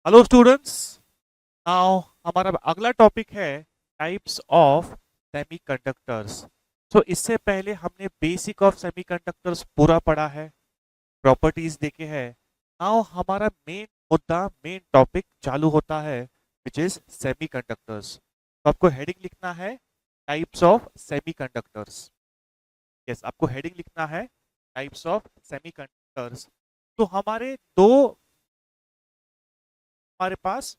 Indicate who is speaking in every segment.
Speaker 1: Hello students. Now हमारा अगला topic है टाइप्स ऑफ सेमीकंडक्टर्स। सो इससे पहले हमने बेसिक ऑफ सेमीकंडक्टर्स पूरा पढ़ा है, प्रॉपर्टीज देखे हैं। नाउ हमारा मेन टॉपिक चालू होता है विच इज सेमीकंडक्टर्स। तो आपको हेडिंग लिखना है टाइप्स ऑफ सेमीकंडक्टर्स। यस, आपको हेडिंग लिखना है टाइप्स ऑफ सेमीकंडक्टर्स। तो हमारे पास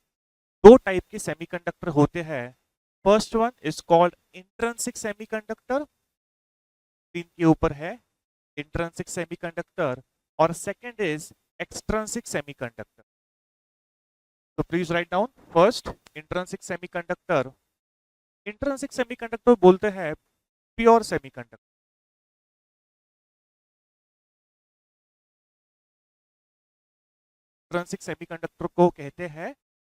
Speaker 1: दो टाइप के सेमीकंडक्टर होते हैं। First one is called intrinsic semiconductor, screen के ऊपर है इंट्रिंसिक सेमीकंडक्टर, और सेकंड इज एक्सट्रिंसिक सेमीकंडक्टर। तो please write down first intrinsic semiconductor. Intrinsic semiconductor बोलते हैं प्योर सेमीकंडक्टर। इंट्रिंसिक सेमीकंडक्टर को कहते हैं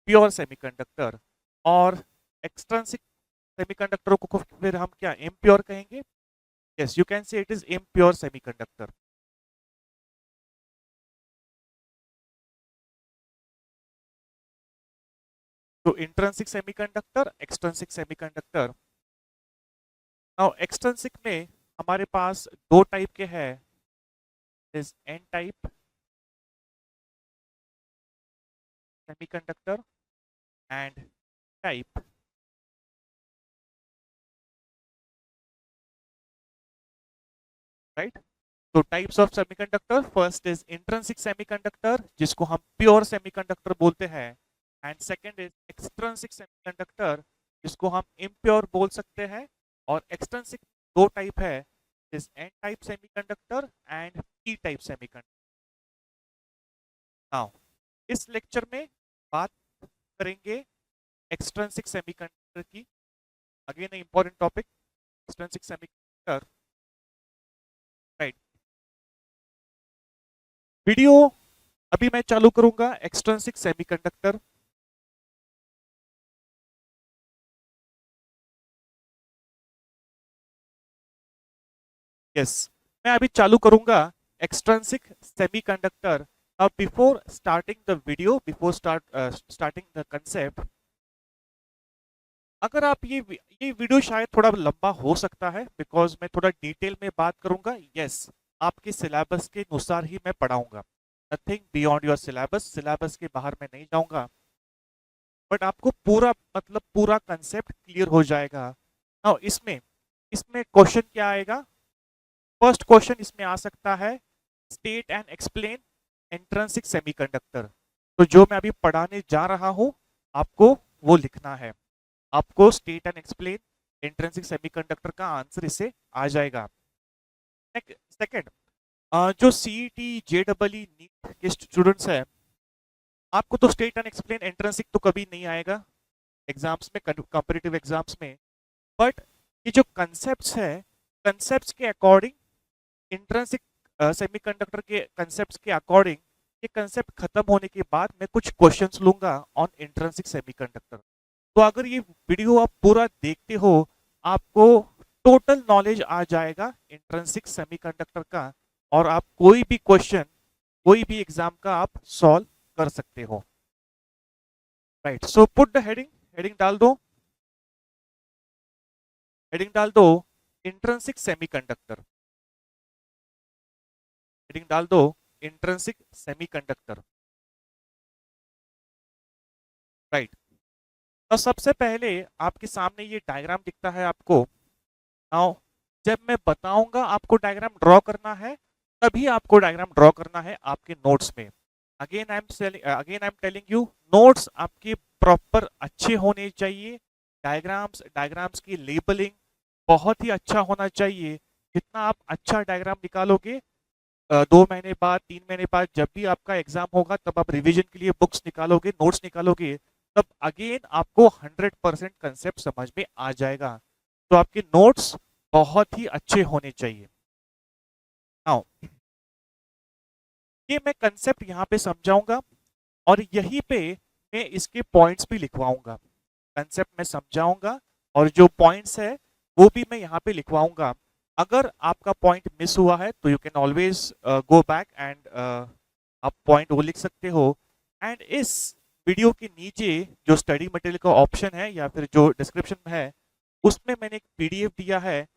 Speaker 1: प्योर सेमीकंडक्टर, और एक्सट्रिंसिक सेमीकंडक्टर को फिर हम क्या इम्प्योर कहेंगे। Yes, you can say it is impure semiconductor. तो intrinsic semiconductor, extrinsic semiconductor. Now extrinsic में हमारे पास दो टाइप के हैं, is n type semiconductor and type. Right. तो types of semiconductor, first is intrinsic semiconductor जिसको हम प्योर सेमीकंडक्टर बोलते हैं, and second is extrinsic semiconductor जिसको हम इम्प्योर बोल सकते हैं। और एक्सट्रिंसिक दो टाइप है, is n type semiconductor and P type semiconductor. Now इस लेक्चर में बात करेंगे एक्सट्रिंसिक सेमीकंडक्टर की। Again important topic extrinsic semiconductor. Right. Video अभी मैं चालू करूंगा एक्सट्रिंसिक सेमीकंडक्टर। यस, मैं अभी चालू करूंगा एक्सट्रिंसिक सेमीकंडक्टर। अब before starting the video, before starting the concept, अगर आप ये वीडियो शायद थोड़ा लंबा हो सकता है बिकॉज मैं थोड़ा डिटेल में बात करूंगा। यस, आपके सिलेबस के अनुसार ही मैं पढ़ाऊंगा, nothing beyond your syllabus, syllabus के बाहर मैं नहीं जाऊंगा। बट आपको पूरा मतलब पूरा कंसेप्ट क्लियर हो जाएगा। नाउ इसमें इसमें क्वेश्चन क्या आएगा। फर्स्ट क्वेश्चन इसमें आ सकता है state and explain intrinsic semiconductor. तो जो मैं अभी पढ़ाने जा रहा हूं आपको वो लिखना है। आपको state and explain intrinsic semiconductor का आंसर इससे आ जाएगा। सेकंड, जो सीईटी जेईई नीट के स्टूडेंट्स हैं, आपको तो स्टेट एंड एक्सप्लेन इंट्रिंसिक तो कभी नहीं आएगा एग्जाम्स में, कंपैरेटिव एग्जाम्स में। बट ये जो कंसेप्ट्स है, कंसेप्ट्स के अकॉर्डिंग इंट्रिंसिक सेमीकंडक्टर के कंसेप्ट्स के अकॉर्डिंग, ये कंसेप्ट खत्म होने के बाद मैं कुछ क्वेश्चंस लूंगा ऑन इंट्रिंसिक सेमीकंडक्टर। तो अगर ये वीडियो आप पूरा देखते हो, आपको टोटल नॉलेज आ जाएगा इंट्रिंसिक सेमीकंडक्टर का, और आप कोई भी क्वेश्चन कोई भी एग्जाम का आप सॉल्व कर सकते हो। Right, so put the heading, heading डाल दो, हेडिंग डाल दो इंट्रिंसिक सेमीकंडक्टर, हेडिंग डाल दो इंट्रिंसिक सेमीकंडक्टर। राइट। तो सबसे पहले आपके सामने ये डायग्राम दिखता है आपको। नाउ जब मैं बताऊंगा आपको डायग्राम ड्रॉ करना है, तभी आपको डायग्राम ड्रॉ करना है आपके नोट्स में। Again I am telling you, notes आपके प्रॉपर अच्छे होने चाहिए। डायग्राम्स डायग्राम्स की लेबलिंग बहुत ही अच्छा होना चाहिए। जितना आप अच्छा डायग्राम निकालोगे, 2 महीने बाद 3 महीने बाद जब भी आपका एग्जाम होगा, तब आप रिवीजन के लिए बुक्स निकालोगे, नोट्स निकालोगे, तब अगेन आपको 100% कंसेप्ट समझ में आ जाएगा। तो आपके नोट्स बहुत ही अच्छे होने चाहिए। नाउ ये मैं कंसेप्ट यहाँ पे समझाऊंगा, और यहीं पे मैं इसके पॉइंट्स भी लिखवाऊंगा। कंसेप्ट में समझाऊंगा और जो पॉइंट्स है वो भी मैं यहाँ पे लिखवाऊंगा। अगर आपका पॉइंट मिस हुआ है तो you can always go back and आप पॉइंट वो लिख सकते हो। एंड इस वीडियो के नीचे जो स्टडी मटेरियल का ऑप्शन है या फिर जो डिस्क्रिप्शन में है, उसमें मैंने एक पीडीएफ दिया है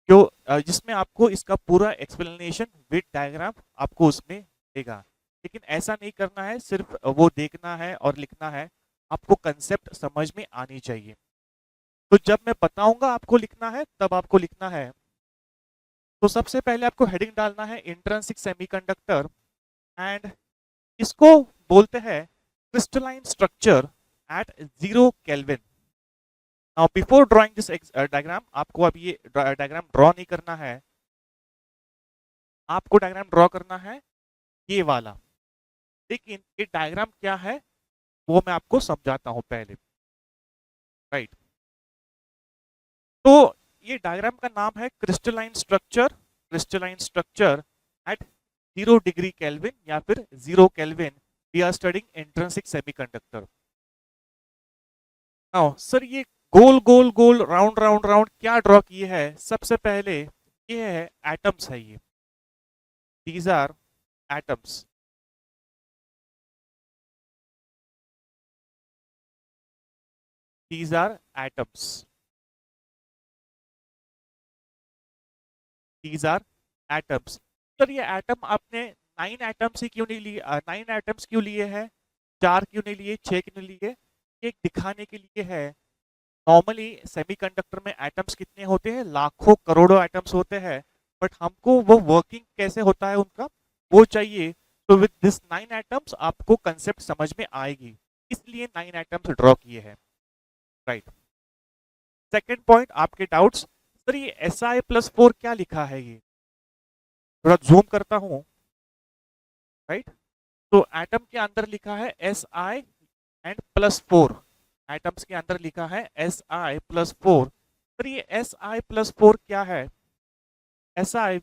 Speaker 1: जो जिसमें आपको इसका पूरा एक्सप्लेनेशन विद डायग्राम आपको उसमें देगा। लेकिन ऐसा नहीं करना है, सिर्फ वो देखना है और लिखना है, आपको कंसेप्ट समझ में आनी चाहिए। तो जब मैं बताऊंगा आपको लिखना है, तब आपको लिखना है। तो सबसे पहले आपको हेडिंग डालना है इंट्रिंसिक सेमीकंडक्टर, एंड इसको बोलते हैं crystalline structure at 0 kelvin. Now before drawing this diagram, आपको अब ये डायग्राम ड्रॉ नहीं करना है, आपको डायग्राम ड्रॉ करना है ये वाला। लेकिन ये डायग्राम क्या है वो मैं आपको समझाता हूं पहले, राइट। तो ये डायग्राम का नाम है crystalline structure at 0 degree kelvin या फिर 0 kelvin. We are studying intrinsic semiconductor. Now sir ये गोल गोल गोल राउंड राउंड राउंड क्या ड्रॉ किए है? सबसे पहले ये है एटम्स है, ये these are atoms. These are atoms. These are atoms. Sir ये एटम आपने 9 एटम्स ही क्यों नहीं लिए, 9 एटम्स क्यों लिए हैं, 4 क्यों नहीं लिए, 6 क्यों नहीं लिए? ये दिखाने के लिए है। नॉर्मली सेमीकंडक्टर में एटम्स कितने होते हैं? लाखों करोड़ों एटम्स होते हैं, बट हमको वो वर्किंग कैसे होता है उनका वो चाहिए। तो विद दिस 9 एटम्स आपको कंसेप्ट समझ में आएगी, इसलिए 9 एटम्स ड्रॉ किए हैं, राइट। सेकेंड पॉइंट, आपके डाउट्स, सर ये Si+4 क्या लिखा है? ये थोड़ा जूम करता हूं, राइट। तो एटम के अंदर लिखा है Si एंड +4, एटम्स के अंदर लिखा है Si+4। सर ये Si+4 क्या है? Si,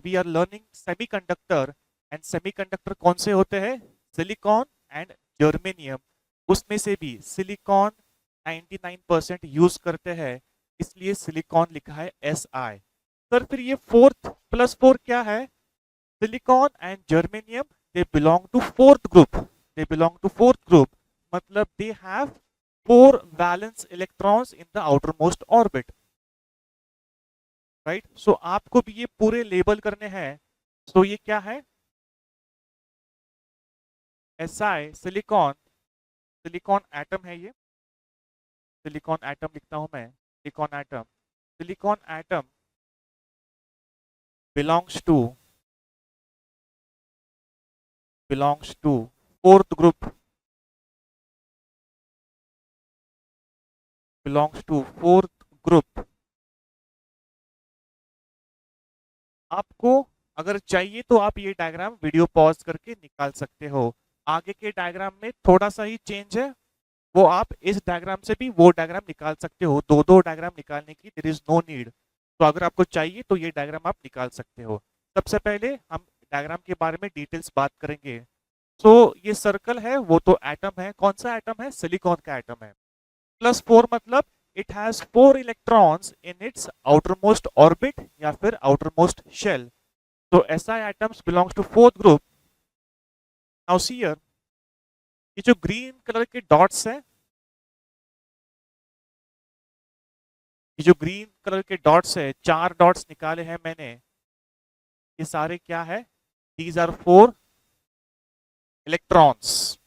Speaker 1: we are learning semiconductor, and semiconductor कौन से होते हैं? Silicon and germanium. उसमें से भी सिलिकॉन 99% यूज करते हैं, इसलिए सिलिकॉन लिखा है Si। सर फिर ये +4 क्या है? Silicon and germanium, they belong to fourth group. They belong to fourth group, मतलब they have 4 valence electrons in the outermost orbit, right. So आपको भी ये पूरे लेबल करने हैं। सो ये क्या है? Si, सिलिकॉन, सिलिकॉन एटम है ये, सिलिकॉन एटम लिखता हूं मैं, silicon atom. Silicon atom belongs to fourth group, belongs to fourth group. आपको अगर चाहिए तो आप ये डायग्राम वीडियो पॉज करके निकाल सकते हो। आगे के डायग्राम में थोड़ा सा ही चेंज है, वो आप इस डायग्राम से भी वो डायग्राम निकाल सकते हो। दो दो डायग्राम निकालने की देयर इज नो नीड। तो अगर आपको चाहिए तो ये डायग्राम आप निकाल सकते हो। सबसे पहले हम डायग्राम के बारे में डिटेल्स बात करेंगे। तो ये सर्कल है, वो तो एटम है। कौन सा एटम है? सिलिकॉन का एटम है। +4 मतलब it has 4 electrons in its outermost orbit या फिर आउटरमोस्ट शेल। तो Si atoms belongs to fourth group। Now see here, ये जो ग्रीन कलर के डॉट्स है, ये जो ग्रीन कलर के डॉट्स है, 4 डॉट्स निकाले हैं मैंने, ये सारे क्या है? These are 4 electrons.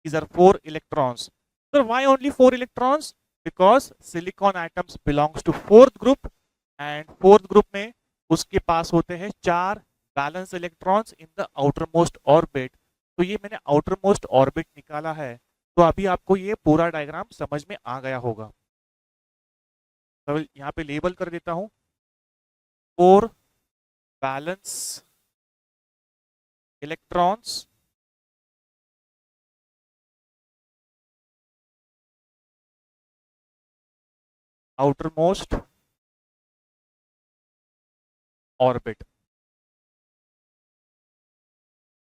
Speaker 1: These are 4 electrons. Sir why only 4 electrons? Because silicon atoms belongs to fourth group, and fourth group में उसके पास होते हैं 4 valence electrons in the outermost orbit. तो ये मैंने आउटरमोस्ट ऑर्बिट निकाला है। तो अभी आपको ये पूरा डायग्राम समझ में आ गया होगा। तो यहाँ पे लेबल कर देता हूं, 4 बैलेंस इलेक्ट्रॉन्स आउटरमोस्ट ऑर्बिट।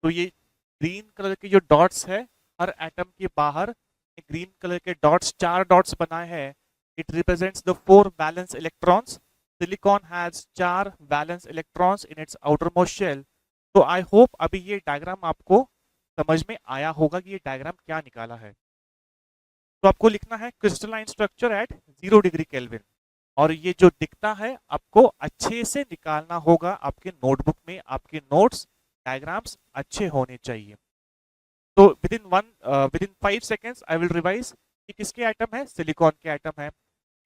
Speaker 1: तो ये ग्रीन कलर के जो डॉट्स है, हर एटम के बाहर ग्रीन कलर के डॉट्स, 4 डॉट्स बनाए हैं। It represents the 4 valence electrons. Silicon has 4 valence electrons in its outermost shell. तो आई होप अभी ये डायग्राम आपको समझ में आया होगा कि ये डायग्राम क्या निकाला है। तो आपको लिखना है crystalline structure at 0 degree kelvin, और ये जो दिखता है आपको अच्छे से निकालना होगा आपके नोटबुक में। आपके नोट्स डायग्राम्स अच्छे होने चाहिए। तो with in 5 seconds I will revise कि किसके एटम है, सिलिकॉन के एटम है।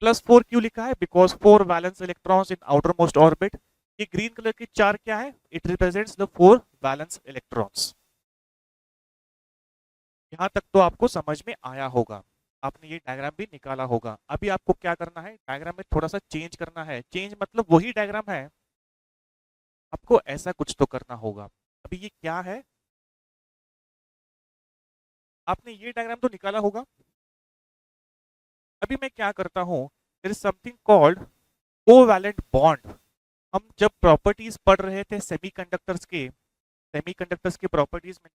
Speaker 1: +4 क्यों लिखा है, because 4 valence electrons in outer most orbit. ये ग्रीन कलर की 4 क्या है, it represents the 4 valence electrons. यहां तक तो आपको समझ में आया होगा, आपने ये डायग्राम भी निकाला होगा। अभी आपको क्या करना है, डायग्राम में थोड़ा सा चेंज करना है। चेंज मतलब वही डायग्राम है, आपको ऐसा कुछ तो करना होगा। अभी ये क्या है, आपने ये डायग्राम तो निकाला होगा। अभी मैं क्या करता हूं, there is something called covalent bond. हम जब प्रॉपर्टीज पढ़ रहे थे सेमीकंडक्टर्स के प्रॉपर्टीज में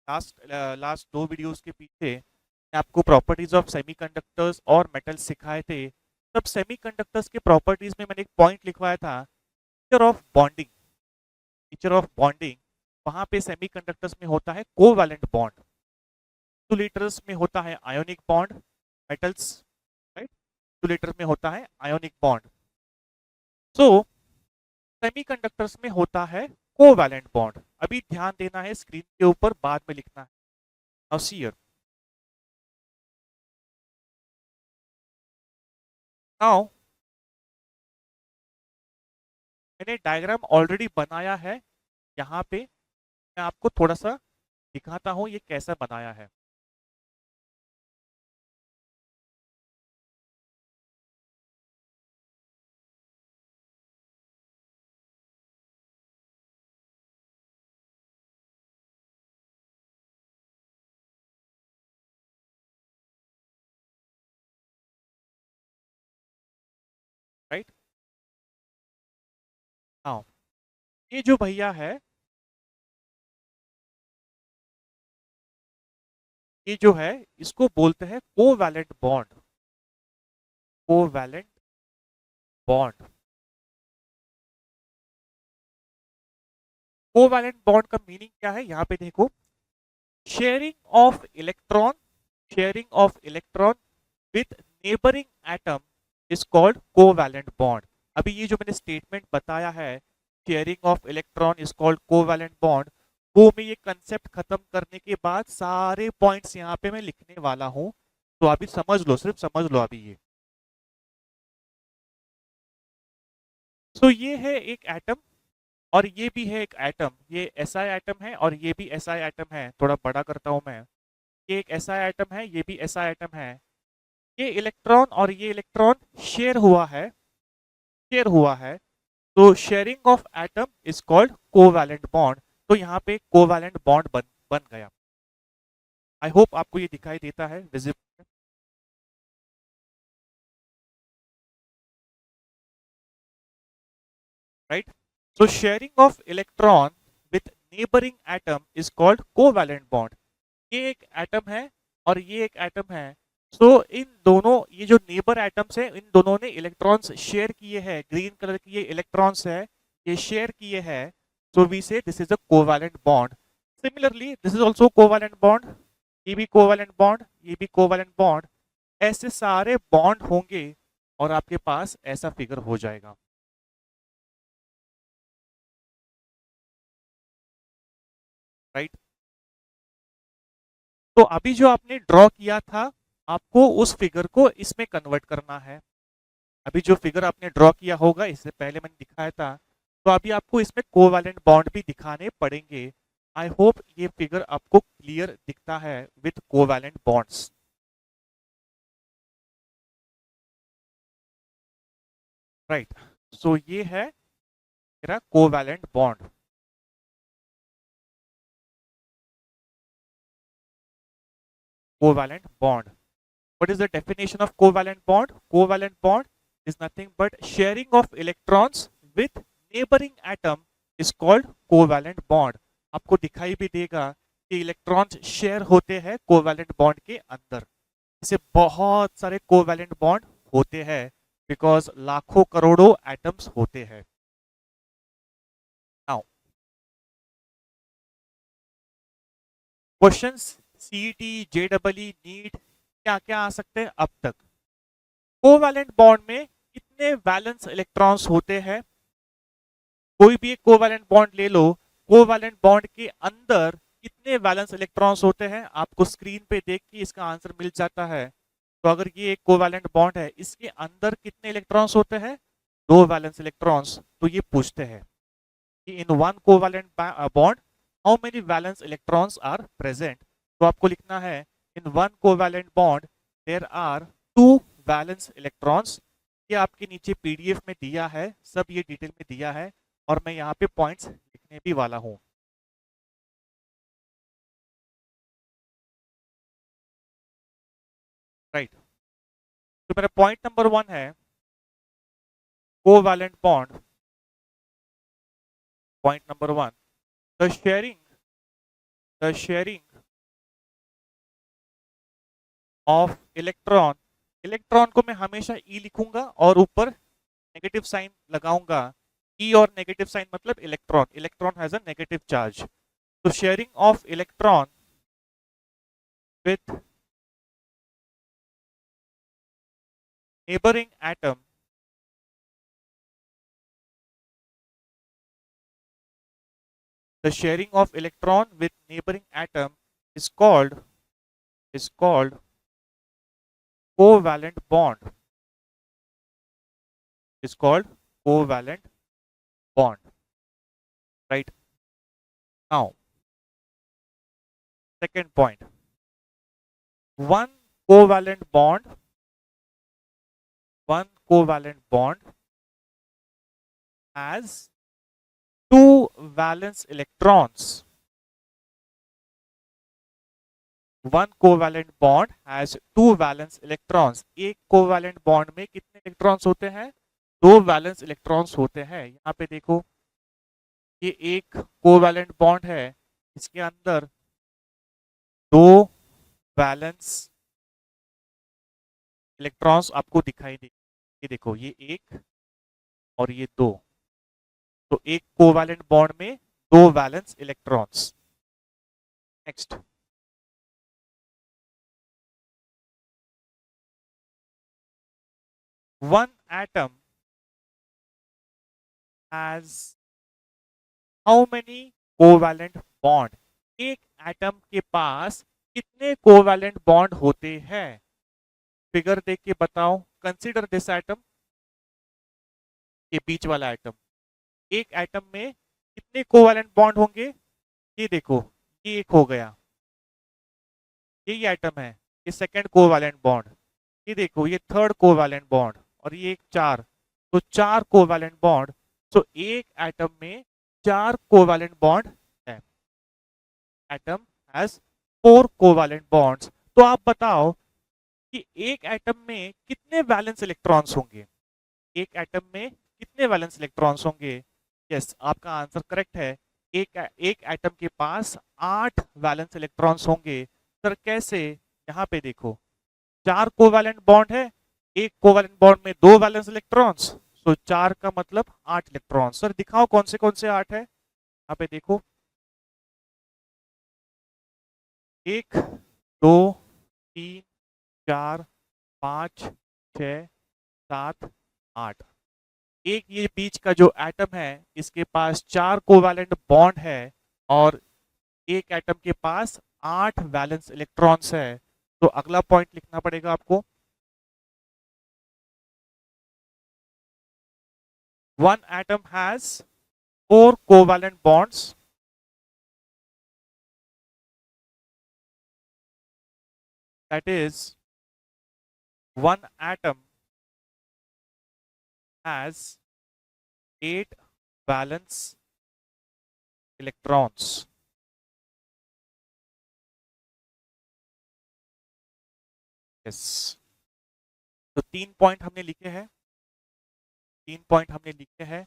Speaker 1: लास्ट 2 वीडियोस के पीछे मैं आपको प्रॉपर्टीज ऑफ सेमीकंडक्टर्स और मेटल्स सिखाए थे। तब सेमीकंडक्टर्स के प्रॉपर्टीज में मैंने एक पॉइंट लिखवाया था, nature of bonding. Nature of bonding, वहां पे सेमीकंडक्टर्स में होता है कोवैलेंट बॉन्ड, इंसुलेटर्स में होता है ionic bond, metals right insulator में होता है आयोनिक बॉन्ड। सो सेमीकंडक्टर्स में होता है कोवैलेंट बॉन्ड। अभी ध्यान देना है, स्क्रीन के ऊपर बाद में लिखना है। नाउ सी हियर, नाउ मैंने डायग्राम ऑलरेडी बनाया है। यहाँ पे मैं आपको थोड़ा सा दिखाता हूँ ये कैसा बनाया है। राइट नाउ ये जो भैया है, ये जो है इसको बोलते हैं covalent bond. Covalent bond, covalent bond का मीनिंग क्या है, यहाँ पे देखो, sharing of electron, sharing of electron with neighbouring atom is called covalent bond. अभी ये जो मैंने स्टेटमेंट बताया है, sharing of electron is called covalent bond, वो मैं ये कंसेप्ट खत्म करने के बाद सारे पॉइंट्स यहाँ पे मैं लिखने वाला हूँ। तो अभी समझ लो, सिर्फ समझ लो अभी ये। ये है एक एटम, और ये भी है एक एटम। ये SI एटम है और ये भी SI एटम है। थोड़ा बड़ा करता हूं मैं, ये एक SI एटम है, ये भी SI एटम है। ये इलेक्ट्रॉन और ये इलेक्ट्रॉन शेयर हुआ है। तो sharing of atom is called covalent bond. तो यहाँ पे कोवैलेंट बॉन्ड बन गया। आई होप आपको ये दिखाई देता है, visible, right. So sharing of electron with neighbouring atom is called covalent bond. ये एक एटम है और ये एक एटम है। इन दोनों, ये जो नेबर एटम्स है, इन दोनों ने इलेक्ट्रॉन्स शेयर किए हैं। ग्रीन कलर की ये इलेक्ट्रॉन्स है, ये शेयर किए हैं। वी से this is a covalent bond. Similarly this is also covalent bond, ये भी कोवैलेंट बॉन्ड, ये भी कोवैलेंट बॉन्ड। ऐसे सारे बॉन्ड होंगे और आपके पास ऐसा फिगर हो जाएगा, राइट। तो अभी जो आपने ड्रॉ किया था, आपको उस फिगर को इसमें कन्वर्ट करना है। अभी जो फिगर आपने ड्रॉ किया होगा, इससे पहले मैंने दिखाया था, तो अभी आपको इसमें कोवैलेंट बॉन्ड भी दिखाने पड़ेंगे। आई होप ये फिगर आपको क्लियर दिखता है विथ कोवैलेंट बॉन्ड्स, राइट। ये है मेरा covalent bond. Covalent bond, what is the definition of covalent bond? Covalent bond is nothing but sharing of electrons with neighboring atom is called covalent bond। आपको दिखाई भी देगा कि इलेक्ट्रॉन्स शेयर होते हैं कोवैलेंट बॉन्ड के अंदर। इसे बहुत सारे कोवैलेंट बॉन्ड होते हैं, बिकॉज लाखों करोड़ों एटम्स होते हैं। नाउ क्वेश्चंस सीईटी, जेडबलई, नीट क्या क्या आ सकते हैं अब तक। कोवैलेंट बॉन्ड में कितने वैलेंस इलेक्ट्रॉन्स होते हैं? कोई भी एक कोवैलेंट बॉन्ड ले लो, कोवैलेंट बॉन्ड के अंदर कितने वैलेंस इलेक्ट्रॉन्स होते हैं? आपको स्क्रीन पे देख के इसका आंसर मिल जाता है। तो अगर ये एक कोवैलेंट बॉन्ड है, इसके अंदर कितने इलेक्ट्रॉन्स होते हैं? 2 वैलेंस इलेक्ट्रॉन्स। तो ये पूछते हैं कि in one covalent bond how many valence electrons are present. तो आपको लिखना है in one covalent bond there are 2 valence electrons. ये आपके नीचे पीडीएफ में दिया है, सब ये डिटेल में दिया है और मैं यहाँ पे पॉइंट्स लिखने भी वाला हूँ। राइट, तो मेरा पॉइंट नंबर 1 है covalent bond. Point number 1, the sharing of electron. Electron को मैं हमेशा ई लिखूंगा और ऊपर नेगेटिव साइन लगाऊंगा। ई और नेगेटिव साइन मतलब electron, electron has a negative charge. तो sharing of electron with neighboring atom the sharing of electron with neighboring atom is called covalent bond, is called covalent bond. Right, now second point, one covalent bond has 2 valence electrons. One covalent bond has 2 valence electrons. एक covalent bond में कितने electrons होते हैं? 2 valence electrons होते हैं। यहाँ पे देखो, ये एक कोवैलेंट बॉन्ड है, इसके अंदर 2 वैलेंस इलेक्ट्रॉन्स आपको दिखाई दे। ये देखो, ये एक और ये 2। तो एक कोवैलेंट बॉन्ड में 2 valence electrons. Next, one atom has how many covalent bond? एक एटम के पास कितने कोवैलेंट बॉन्ड होते हैं? फिगर देख के बताओ। कंसीडर दिस एटम, ये बीच वाला एटम। एक एटम में कितने कोवैलेंट बॉन्ड होंगे? ये देखो, ये एक हो गया, ये एटम है, ये सेकंड कोवैलेंट बॉन्ड। ये देखो, ये थर्ड कोवैलेंट बॉन्ड और ये एक 4। तो 4 कोवैलेंट बॉन्ड। तो एक एटम में 4 कोवैलेंट बॉन्ड है। Atom has 4 covalent bonds. तो आप बताओ कि एक एटम में कितने वैलेंस इलेक्ट्रॉन्स होंगे? एक एटम में कितने वैलेंस इलेक्ट्रॉन्स होंगे? यस, आपका आंसर करेक्ट है। एक एटम के पास 8 वैलेंस इलेक्ट्रॉन्स होंगे। सर कैसे? यहाँ पे देखो, 4 कोवैलेंट बॉन्ड है, एक कोवैलेंट बॉन्ड में 2 वैलेंस इलेक्ट्रॉन्स। तो 4 का मतलब 8 इलेक्ट्रॉन्स। सर दिखाओ कौन से 8 है? यहाँ पे देखो, 1 2 3 4 5 6 7 8। एक ये बीच का जो एटम है, इसके पास 4 कोवैलेंट बॉन्ड है और एक एटम के पास 8 वैलेंस इलेक्ट्रॉन्स है। तो अगला पॉइंट लिखना पड़ेगा आपको, one atom has 4 covalent bonds, that is one atom has 8 valence electrons. Yes, तो 3 पॉइंट हमने लिखे हैं, 3 पॉइंट हमने लिखे हैं।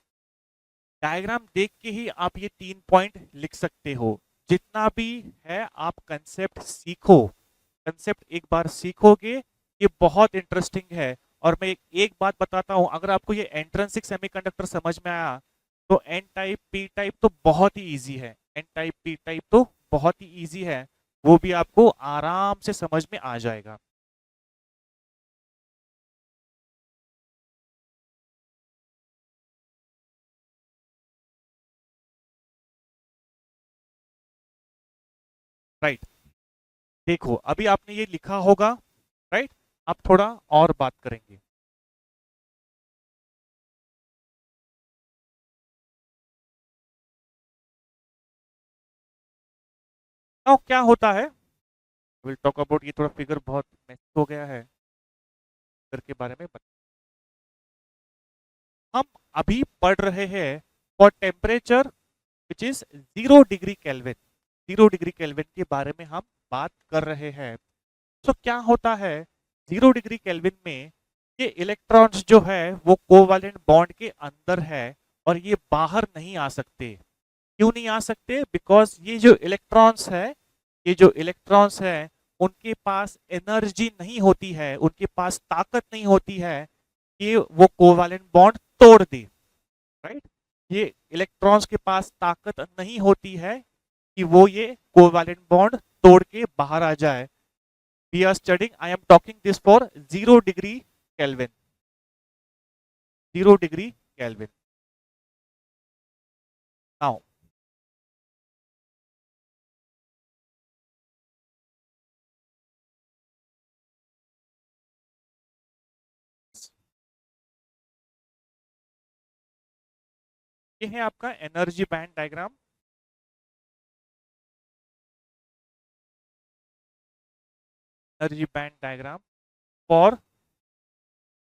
Speaker 1: डायग्राम देख के ही आप ये 3 पॉइंट लिख सकते हो। जितना भी है आप कंसेप्ट सीखो, कंसेप्ट एक बार सीखोगे ये बहुत इंटरेस्टिंग है। और मैं एक बात बताता हूं, अगर आपको ये एंट्रेंसिक सेमीकंडक्टर समझ में आया तो एन टाइप पी टाइप तो बहुत ही इजी है। एन टाइप पी टाइप तो बहुत ही इजी है। वो भी आपको आराम से समझ में आ जाएगा। राइट, देखो अभी आपने ये लिखा होगा, राइट। अब थोड़ा और बात करेंगे। नाउ क्या होता है, विल टॉक अबाउट, ये थोड़ा फिगर बहुत मैच हो गया है, फिगर के बारे में हम अभी पढ़ रहे हैं for temperature which is 0 degree kelvin. 0 degree kelvin के बारे में हम बात कर रहे हैं। तो क्या होता है 0 डिग्री केल्विन में, ये इलेक्ट्रॉन्स जो है वो कोवैलेंट बॉन्ड के अंदर है और ये बाहर नहीं आ सकते। क्यों नहीं आ सकते? बिकॉज ये जो इलेक्ट्रॉन्स है, ये जो इलेक्ट्रॉन्स है उनके पास एनर्जी नहीं होती है, उनके पास ताकत नहीं होती है कि वो कोवैलेंट बॉन्ड तोड़ दे, राइट। ये इलेक्ट्रॉन्स के पास ताकत नहीं होती है कि वो ये कोवैलेंट बॉन्ड तोड़ के बाहर आ जाए। We are studying, I am talking this for 0 degree kelvin. 0 degree kelvin. Now ये है आपका energy band diagram. Energy band diagram for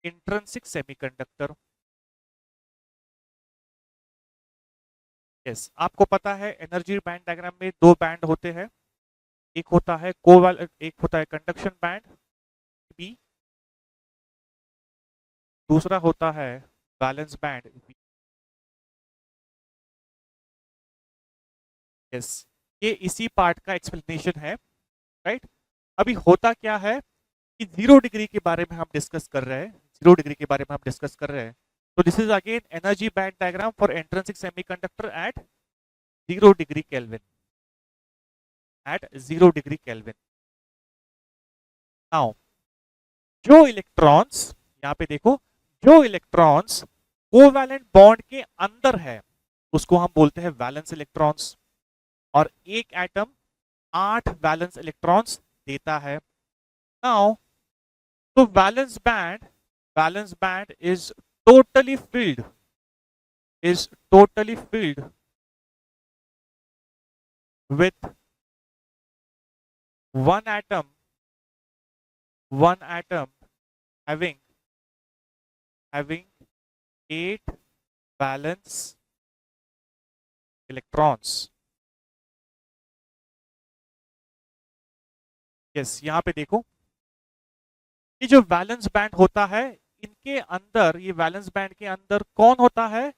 Speaker 1: intrinsic semiconductor. Yes, आपको पता है एनर्जी बैंड डायग्राम में दो बैंड होते हैं। एक होता है एक होता है कंडक्शन बैंड बी, दूसरा होता है बैलेंस बैंड। यस, ये इसी पार्ट का एक्सप्लेनेशन है, राइट। अभी होता क्या है कि 0 डिग्री के बारे में हम डिस्कस कर रहे हैं, 0 डिग्री के बारे में हम डिस्कस कर रहे हैं। तो this is again energy band diagram for intrinsic semiconductor at 0 degree kelvin, at 0 degree kelvin. Now जो इलेक्ट्रॉन्स, यहाँ पे देखो, जो इलेक्ट्रॉन्स कोवैलेंट बॉन्ड के अंदर है उसको हम बोलते हैं वैलेंस इलेक्ट्रॉन्स। और एक एटम 8 वैलेंस इलेक्ट्रॉन्स देता है। नाउ तो valence band totally filled is totally filled with one atom one atom having 8 valence electrons। Yes, यहां पे देखो, ये जो वैलेंस बैंड होता है, इनके अंदर, ये वैलेंस बैंड के अंदर कौन होता है?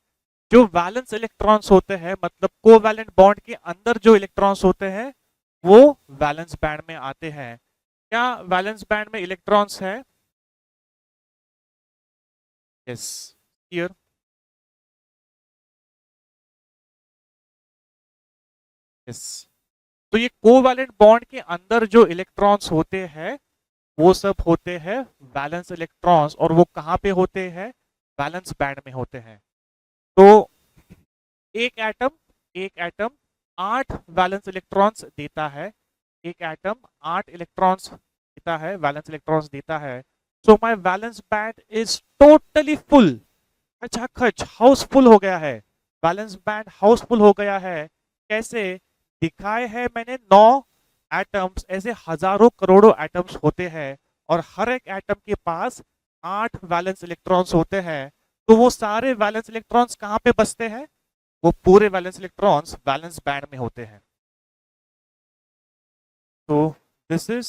Speaker 1: जो वैलेंस इलेक्ट्रॉन्स होते हैं, मतलब कोवैलेंट बॉन्ड के अंदर जो इलेक्ट्रॉन्स होते हैं वो वैलेंस बैंड में आते हैं। क्या वैलेंस बैंड में इलेक्ट्रॉन्स है? Yes, here. यस, तो ये कोवैलेंट बॉन्ड के अंदर जो इलेक्ट्रॉन्स होते हैं वो सब होते हैं वैलेंस इलेक्ट्रॉन्स, और वो कहां पे होते हैं? वैलेंस बैंड में होते हैं। तो एक एटम एक एटम 8 वैलेंस इलेक्ट्रॉन्स देता है, एक एटम 8 इलेक्ट्रॉन्स देता है, वैलेंस इलेक्ट्रॉन्स देता है। So my valence band is totally full, खच हाउसफुल हो गया है। बैलेंस बैंड हाउसफुल हो गया है। कैसे दिखाए हैं मैंने? 9 एटम्स, ऐसे हजारों करोड़ों एटम्स होते हैं और हर एक एटम के पास 8 वैलेंस इलेक्ट्रॉन्स होते हैं। तो वो सारे वैलेंस इलेक्ट्रॉन्स कहां पे बसते हैं? वो पूरे वैलेंस इलेक्ट्रॉन्स वैलेंस बैंड में होते हैं। तो दिस इज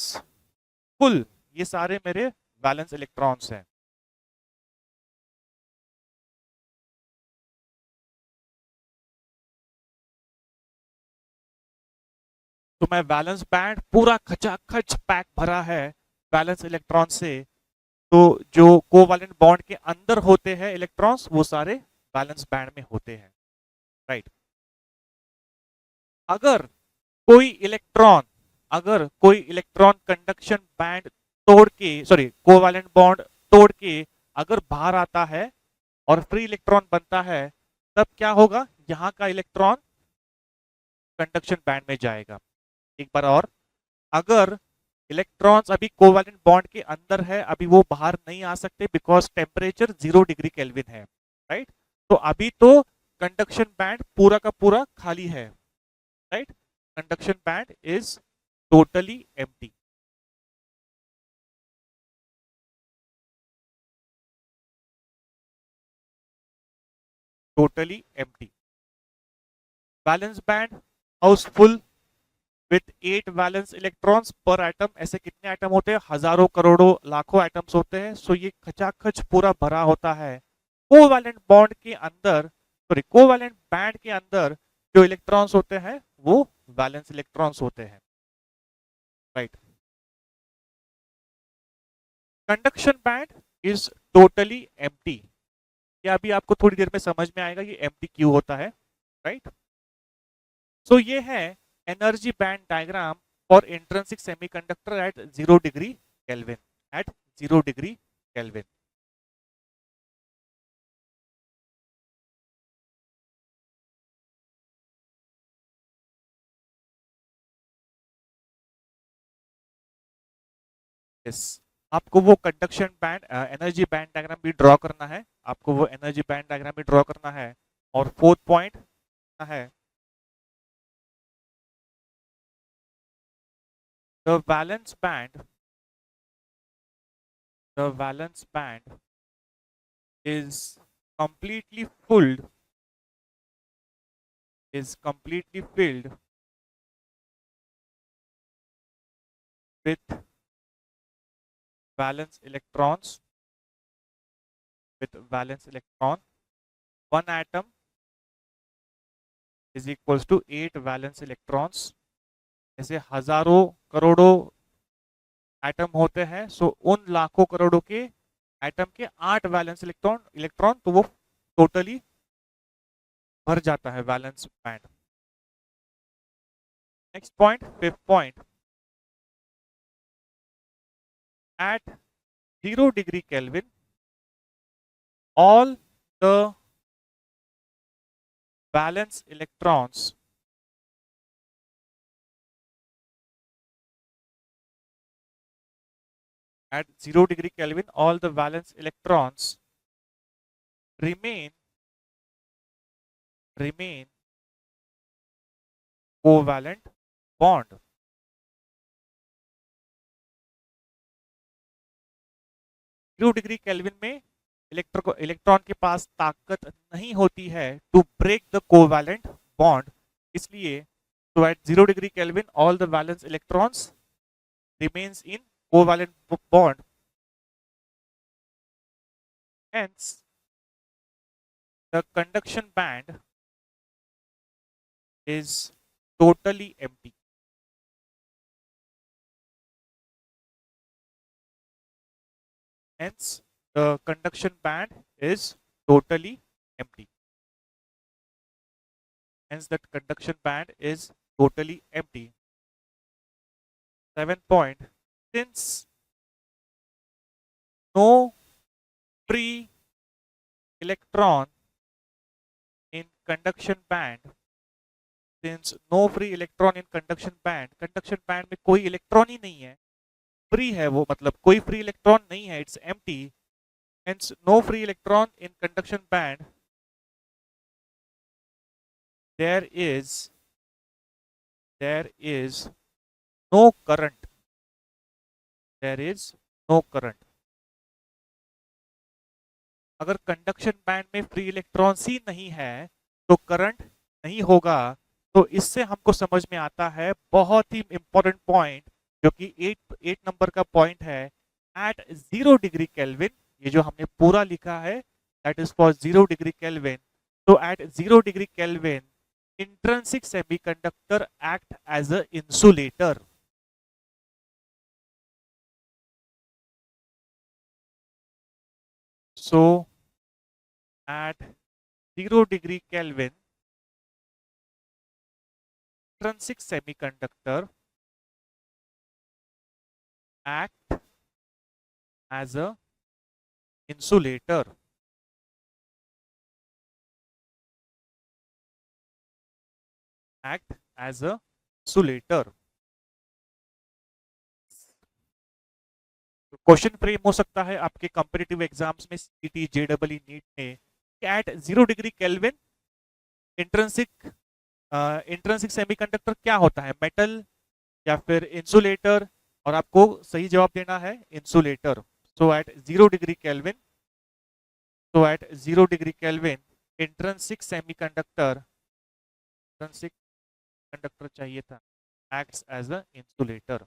Speaker 1: फुल, ये सारे मेरे वैलेंस इलेक्ट्रॉन्स हैं। तो मैं वैलेंस बैंड पूरा खचाखच पैक भरा है वैलेंस इलेक्ट्रॉन से। तो जो कोवैलेंट बॉन्ड के अंदर होते हैं इलेक्ट्रॉन्स वो सारे वैलेंस बैंड में होते हैं, राइट। अगर कोई इलेक्ट्रॉन अगर कोई इलेक्ट्रॉन कंडक्शन बैंड तोड़ के, सॉरी, कोवैलेंट बॉन्ड तोड़ के अगर बाहर आता है और फ्री इलेक्ट्रॉन बनता है, तब क्या होगा? यहाँ का इलेक्ट्रॉन कंडक्शन बैंड में जाएगा। एक बार और, अगर इलेक्ट्रॉन्स अभी कोवैलेंट बॉन्ड के अंदर है, अभी वो बाहर नहीं आ सकते बिकॉज टेम्परेचर 0 डिग्री केल्विन है, राइट? तो अभी तो कंडक्शन बैंड पूरा का पूरा खाली है, right? Conduction band is totally empty. Totally empty. Valence band Housefull with 8 valence electrons पर एटम। ऐसे कितने एटम होते हैं? हजारों करोड़ों लाखों एटम्स होते हैं। सो ये खचाखच पूरा भरा होता है। कोवैलेंट बॉन्ड के अंदर, सॉरी, कोवैलेंट बैंड के अंदर जो इलेक्ट्रॉन्स होते हैं वो वैलेंस इलेक्ट्रॉन्स होते हैं, right? Conduction band is totally empty. ये अभी आपको थोड़ी देर में समझ में आएगा ये एम्प्टी क्यों होता है, राइट? सो ये है energy band diagram for intrinsic semiconductor at 0 degree kelvin. At 0 degree kelvin. Yes, आपको वो conduction band, energy band diagram भी ड्रॉ करना है। आपको वो एनर्जी बैंड डायग्राम भी ड्रॉ करना है। और फोर्थ पॉइंट है the valence band, the valence band is completely filled, is completely filled with valence electrons, with valence electron. One atom is equals to 8 valence electrons. ऐसे हजारों करोड़ों atom होते हैं, सो उन लाखों करोड़ों के एटम के 8 वैलेंस इलेक्ट्रॉन तो वो टोटली भर जाता है valence band. Next point, fifth point, at 0 degree kelvin all the valence electrons at 0 degree Kelvin, all the valence electrons remain covalent bond. 0 degree kelvin में इलेक्ट्रॉन के पास ताकत नहीं होती है to break the covalent bond, इसलिए तो at 0 degree kelvin all the valence electrons remains in covalent bond, hence the conduction band is totally empty. Hence the conduction band is totally empty. Hence that conduction band is totally empty. 7th point, since no free electron in conduction band, since no free electron in conduction band में कोई electron ही नहीं है, free है वो, मतलब कोई free electron नहीं है, it's empty, hence no free electron in conduction band, there is no current, there is no current. अगर कंडक्शन बैंड में फ्री इलेक्ट्रॉन्स ही नहीं है तो करंट नहीं होगा। तो इससे हमको समझ में आता है बहुत ही इंपॉर्टेंट पॉइंट, जो कि 8 नंबर का पॉइंट है, एट 0 डिग्री केल्विन। ये जो हमने पूरा लिखा है that is for 0 degree kelvin. तो at 0 degree kelvin intrinsic semiconductor act as a insulator. So at 0 degree Kelvin, intrinsic semiconductor act as a insulator. Act as a insulator. Question frame हो सकता है आपके कंपेटिटिव एग्जाम्स में, CET, जेडबल NEET में, at 0 degree kelvin intrinsic intrinsic semiconductor क्या होता है, मेटल या फिर इंसुलेटर, और आपको सही जवाब देना है insulator. So at 0 degree kelvin, so at 0 degree Kelvin, intrinsic semiconductor, intrinsic conductor चाहिए था, acts as a insulator.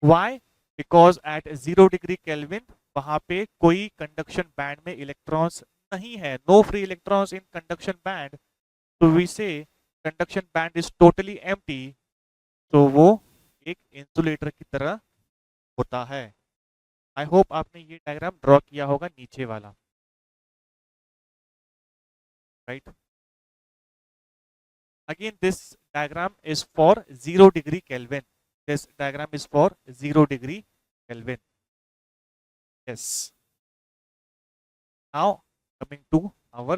Speaker 1: Why? Because at 0 degree Kelvin वहां पे कोई कंडक्शन बैंड में इलेक्ट्रॉन्स नहीं है, no free electrons in conduction band, तो we say conduction band is totally empty, तो वो एक इंसुलेटर की तरह होता है. आई होप आपने ये डायग्राम ड्रॉ किया होगा नीचे वाला, right. Again, this diagram is for 0 degree Kelvin. This diagram is for 0 degree Kelvin. Yes. Now coming to our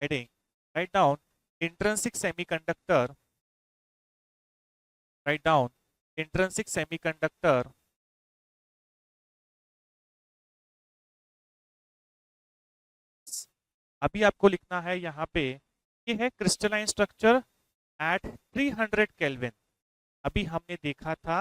Speaker 1: heading, write down intrinsic semiconductor. Write down intrinsic semiconductor. अभी आपको लिखना है यहाँ पे, ये है क्रिस्टलाइन स्ट्रक्चर एट 300 केल्विन. अभी हमने देखा था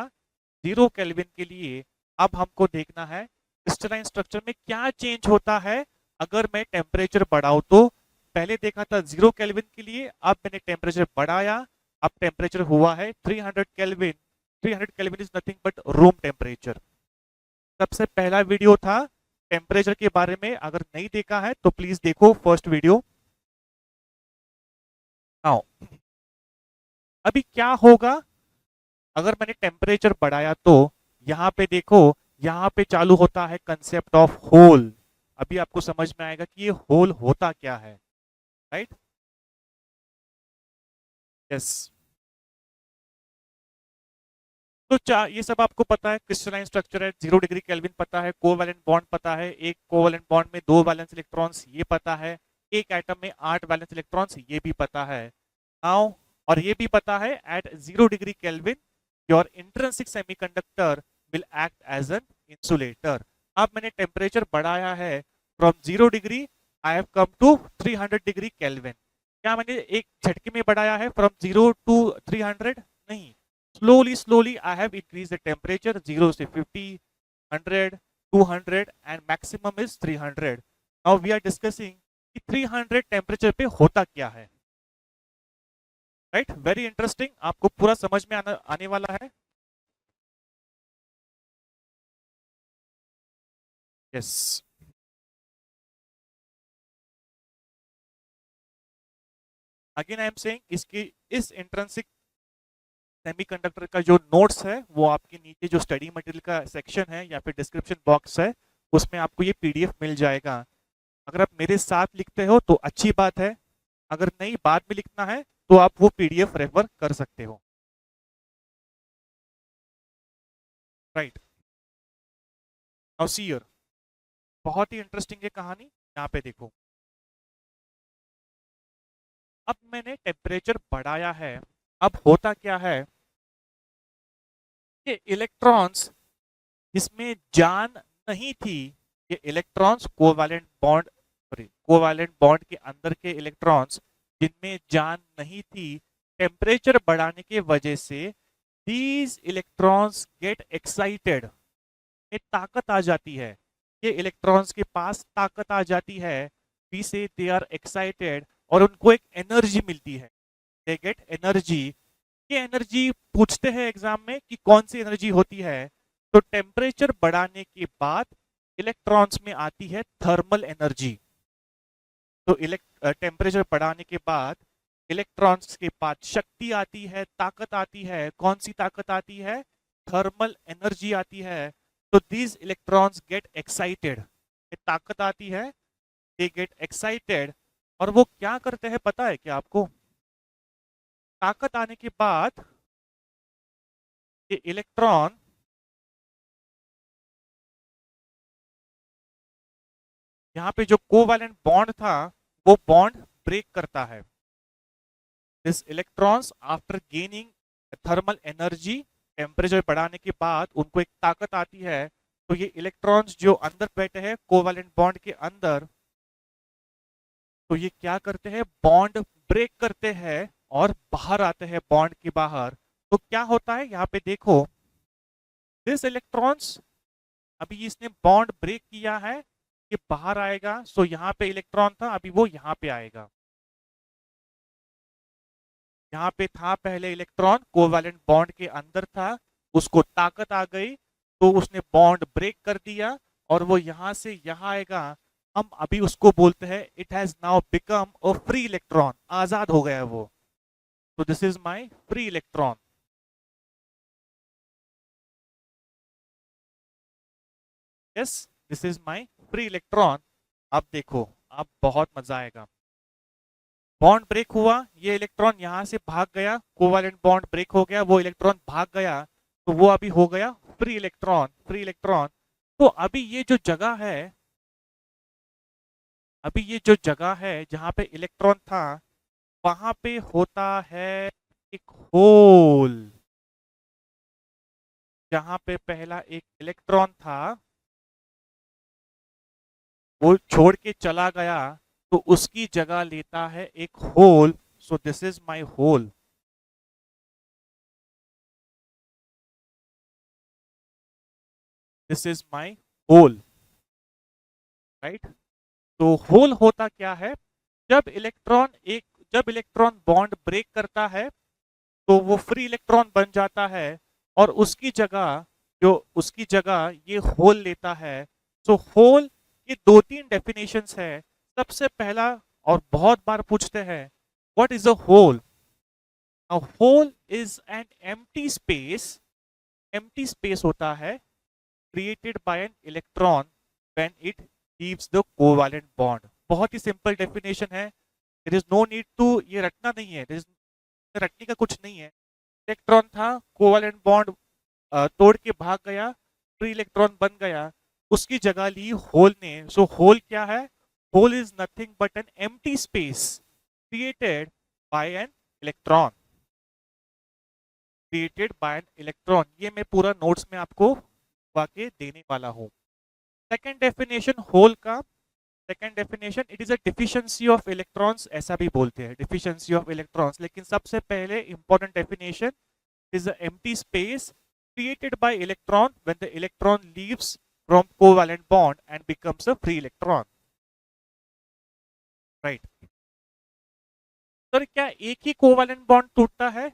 Speaker 1: 0 केल्विन के लिए, अब हमको देखना है क्रिस्टलाइन स्ट्रक्चर में क्या चेंज होता है अगर मैं टेम्परेचर बढ़ाऊं तो. पहले देखा था 0 केल्विन के लिए, अब मैंने टेम्परेचर बढ़ाया, अब टेम्परेचर हुआ है 300 kelvin. 300 kelvin is nothing but room temperature. सबसे पहला वीडियो था टेम्परेचर के बारे में, अगर नहीं देखा है तो प्लीज देखो फर्स्ट वीडियो. नाउ अभी क्या होगा अगर मैंने टेम्परेचर बढ़ाया तो, यहां पे देखो, यहां पे चालू होता है कंसेप्ट ऑफ होल. अभी आपको समझ में आएगा कि ये होल होता क्या है, राइट. यस. तो ये सब आपको पता है, क्रिस्टलाइन स्ट्रक्चर है, 0 डिग्री केल्विन पता है, कोवैलेंट बॉन्ड पता है, एक कोवैलेंट बॉन्ड में 2 वैलेंस इलेक्ट्रॉन्स, ये पता है, एक एटम में 8 वैलेंस इलेक्ट्रॉन्स, ये भी पता है. नाउ और ये भी पता है at 0 degree kelvin your intrinsic semiconductor will act as an insulator. अब मैंने टेम्परेचर बढ़ाया है from 0 degree, I have come to 300 degree kelvin. क्या मैंने एक झटके में बढ़ाया है फ्रॉम 0 टू 300? नहीं, slowly I have increased the temperature 0 से 50, 100, 200 and maximum is 300. Now we are discussing कि 300 टेम्परेचर पे होता क्या है, राइट. वेरी इंटरेस्टिंग, आपको पूरा समझ में आने वाला है. Yes. Again I am saying, इसकी इस इंट्रिंसिक सेमीकंडक्टर का जो नोट्स है वो आपके नीचे जो स्टडी मटेरियल का सेक्शन है या फिर डिस्क्रिप्शन बॉक्स है, उसमें आपको ये पीडीएफ मिल जाएगा. अगर आप मेरे साथ लिखते हो तो अच्छी बात है, अगर नहीं बाद में लिखना है तो आप वो पीडीएफ रेफर कर सकते हो, राइट. नाउ सी हियर, बहुत ही इंटरेस्टिंग है कहानी. यहाँ पे देखो, अब मैंने टेम्परेचर बढ़ाया है, अब होता क्या है, ये इलेक्ट्रॉन्स जिसमें जान नहीं थी, ये electrons covalent bond, sorry, covalent bond के अंदर के इलेक्ट्रॉन्स जिनमें जान नहीं थी, टेम्परेचर बढ़ाने के वजह से these electrons get excited, में ताकत आ जाती है, ये इलेक्ट्रॉन्स के पास ताकत आ जाती है, we say they are excited, और उनको एक एनर्जी मिलती है, they get energy. ये एनर्जी पूछते हैं एग्जाम में कि कौन सी एनर्जी होती है, तो टेम्परेचर बढ़ाने के बाद इलेक्ट्रॉन्स में आती है थर्मल एनर्जी. तो टेम्परेचर बढ़ाने के बाद इलेक्ट्रॉन्स के पास शक्ति आती है, ताकत आती है. कौन सी ताकत आती है? थर्मल एनर्जी आती है. तो दीज इलेक्ट्रॉन्स गेट एक्साइटेड, ताकत आती है, दे गेट एक्साइटेड, और वो क्या करते हैं पता है क्या आपको? ताकत आने के बाद ये इलेक्ट्रॉन यहाँ पे जो कोवैलेंट बॉन्ड था वो बॉन्ड ब्रेक करता है। This electrons after gaining thermal energy, temperature बढ़ाने के बाद उनको एक ताकत आती है, तो ये इलेक्ट्रॉन्स जो अंदर बैठे हैं कोवैलेंट बॉन्ड के अंदर, तो ये क्या करते हैं, बॉन्ड ब्रेक करते हैं और बाहर आते हैं बॉन्ड के बाहर। तो क्या होता है यहाँ पे देखो, दिस इलेक्ट्रॉन्स, अभी इसने बॉन्ड ब्रेक किया है, ये बाहर आएगा। सो यहाँ पे इलेक्ट्रॉन था, अभी वो यहाँ पे आएगा। यहाँ पे था पहले इलेक्ट्रॉन कोवैलेंट बॉन्ड के अंदर था, उसको ताकत आ गई तो उसने बॉन्ड ब्रेक कर दिया और वो यहाँ से यहाँ आएगा। हम अभी उसको बोलते हैं it has now become a free electron, आजाद हो गया है वो। तो this is my free electron. Yes, this is my free electron. अब देखो, अब बहुत मजा आएगा। बॉन्ड ब्रेक हुआ, ये इलेक्ट्रॉन यहां से भाग गया, कोवैलेंट बॉन्ड ब्रेक हो गया, वो इलेक्ट्रॉन भाग गया, तो वो अभी हो गया फ्री इलेक्ट्रॉन, फ्री इलेक्ट्रॉन। तो अभी ये जो जगह है, अभी ये जो जगह है जहां पे इलेक्ट्रॉन था, वहां पे होता है एक होल। जहां पे पहला एक इलेक्ट्रॉन था वो छोड़ के चला गया, तो उसकी जगह लेता है एक hole. So this is my hole. This is my hole, right. तो होल होता क्या है, जब इलेक्ट्रॉन एक जब इलेक्ट्रॉन बॉन्ड ब्रेक करता है तो वो फ्री इलेक्ट्रॉन बन जाता है और उसकी जगह ये होल लेता है। सो होल के दो तीन डेफिनेशंस है। सबसे पहला, और बहुत बार पूछते हैं, what is a hole? A hole is an empty space. Empty space होता है created by an electron when it leaves the covalent bond। बहुत ही सिंपल डेफिनेशन है। there is no need to, ये रटना नहीं है, रटने का कुछ नहीं है। इलेक्ट्रॉन था, कोवैलेंट बॉन्ड तोड़ के भाग गया, फ्री इलेक्ट्रॉन बन गया, उसकी जगह ली होल ने। सो होल क्या है? Hole is nothing but an empty space created by an electron, created by an electron. ये मैं पूरा नोट्स में आपको वाके देने वाला हूँ। सेकेंड डेफिनेशन होल का, second definition, it is a deficiency of electrons, ऐसा भी बोलते हैं, डिफिशियंसी ऑफ इलेक्ट्रॉन्स। लेकिन सबसे पहले important definition is an empty space created by electron when the electron leaves from covalent bond and becomes a free electron, right। Sir क्या एक ही covalent bond टूटता है?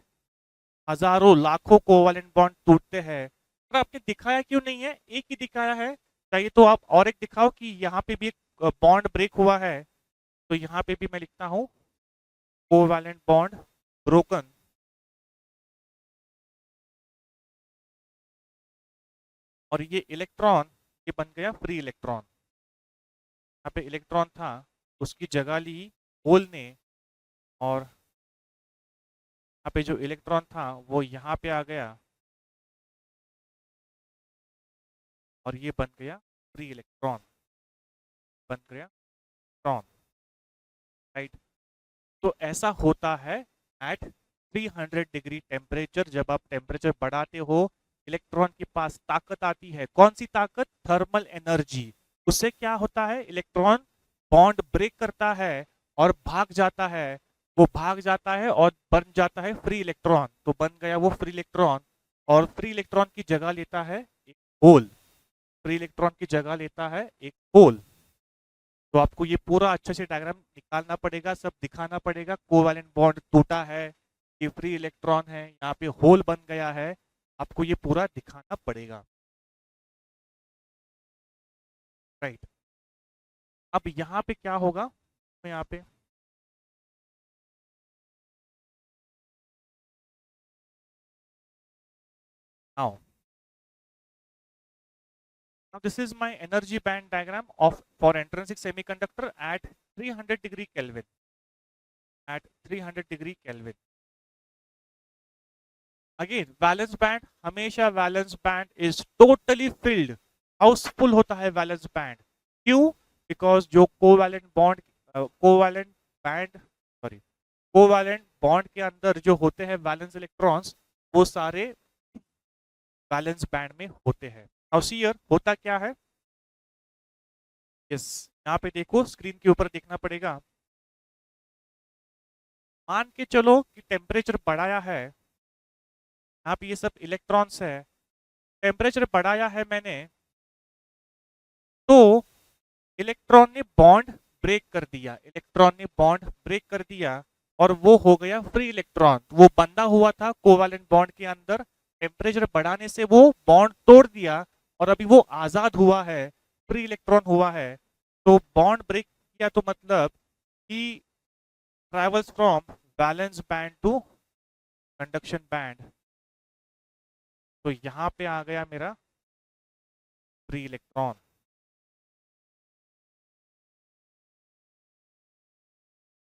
Speaker 1: हजारों लाखों कोवैलेंट बॉन्ड टूटते हैं, पर आपने दिखाया क्यों नहीं है? एक ही दिखाया है। चाहिए तो आप और एक दिखाओ कि यहाँ पे भी एक बॉन्ड ब्रेक हुआ है। तो यहाँ पे भी मैं लिखता हूँ कोवैलेंट बॉन्ड ब्रोकन, और ये इलेक्ट्रॉन, ये बन गया फ्री इलेक्ट्रॉन। यहाँ पे इलेक्ट्रॉन था, उसकी जगह ली होल ने, और यहाँ पे जो इलेक्ट्रॉन था वो यहाँ पे आ गया और ये बन गया फ्री इलेक्ट्रॉन, बन गया इलेक्ट्रॉन, राइट। तो ऐसा होता है एट 300 डिग्री टेम्परेचर। जब आप टेम्परेचर बढ़ाते हो, इलेक्ट्रॉन के पास ताकत आती है। कौन सी ताकत? Thermal energy. उससे क्या होता है, इलेक्ट्रॉन बॉन्ड ब्रेक करता है और भाग जाता है। वो भाग जाता है और बन जाता है फ्री इलेक्ट्रॉन। तो बन गया वो फ्री इलेक्ट्रॉन, और फ्री इलेक्ट्रॉन की जगह लेता है एक होल। फ्री इलेक्ट्रॉन की जगह लेता है एक होल। तो आपको ये पूरा अच्छे से डायग्राम निकालना पड़ेगा, सब दिखाना पड़ेगा। कोवैलेंट बॉन्ड टूटा है, ये फ्री इलेक्ट्रॉन है, यहाँ पे होल बन गया है, आपको ये पूरा दिखाना पड़ेगा, राइट। अब यहाँ पे क्या होगा, यहाँ पे now now this is my energy band diagram of for intrinsic semiconductor at 300 degree Kelvin, 300 degree Kelvin। Again valence band, हमेशा valence band is totally filled, house full होता है वैलेंस बैंड। क्यों? बिकॉज जो covalent bond, covalent band, sorry, covalent bond के अंदर जो होते हैं वैलेंस इलेक्ट्रॉन्स, वो सारे वैलेंस बैंड में होते हैं। नाउ सी हियर होता क्या है, यस, यहाँ पे देखो स्क्रीन के ऊपर देखना पड़ेगा। मान के चलो कि टेम्परेचर बढ़ाया है, यहाँ पे ये सब इलेक्ट्रॉन्स है, टेम्परेचर बढ़ाया है मैंने, तो इलेक्ट्रॉन ने बॉन्ड ब्रेक कर दिया, इलेक्ट्रॉन ने बॉन्ड ब्रेक कर दिया और वो हो गया फ्री इलेक्ट्रॉन। वो बंधा हुआ था कोवैलेंट बॉन्ड के अंदर, टेम्परेचर बढ़ाने से वो बॉन्ड तोड़ दिया और अभी वो आजाद हुआ है, फ्री इलेक्ट्रॉन हुआ है। तो बॉन्ड ब्रेक किया तो मतलब कि travels from valence band to conduction band. तो यहां पे आ गया मेरा फ्री इलेक्ट्रॉन।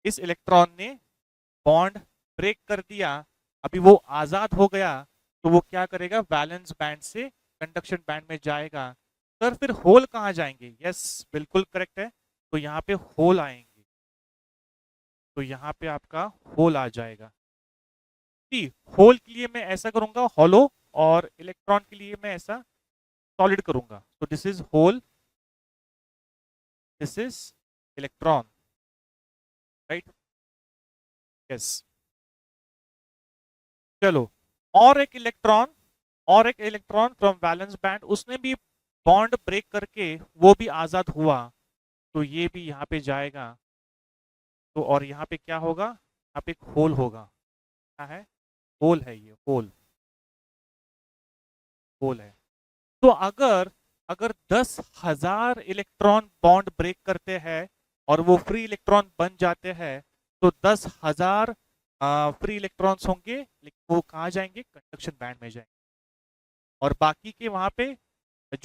Speaker 1: इस इलेक्ट्रॉन ने बॉन्ड ब्रेक कर दिया, अभी वो आजाद हो गया, तो वो क्या करेगा, वैलेंस बैंड से कंडक्शन बैंड में जाएगा। सर फिर होल कहां जाएंगे? यस, बिल्कुल करेक्ट है, तो यहाँ पे होल आएंगे, तो यहाँ पे आपका होल आ जाएगा। सी, होल के लिए मैं ऐसा करूंगा हॉलो, और इलेक्ट्रॉन के लिए मैं ऐसा सॉलिड करूंगा। तो this is hole, this is electron, right, yes. चलो, और एक इलेक्ट्रॉन, और एक इलेक्ट्रॉन फ्रॉम वैलेंस बैंड, उसने भी बॉन्ड ब्रेक करके वो भी आजाद हुआ, तो ये भी यहाँ पे जाएगा। तो और यहाँ पे क्या होगा, यहाँ पे एक होल होगा, क्या है, होल है, ये होल, होल है। तो अगर अगर 10,000 इलेक्ट्रॉन बॉन्ड ब्रेक करते हैं और वो फ्री इलेक्ट्रॉन बन जाते हैं, तो 10,000 फ्री इलेक्ट्रॉन्स होंगे, लेकिन वो कहाँ जाएंगे, कंडक्शन बैंड में जाएंगे। और बाकी के वहां पे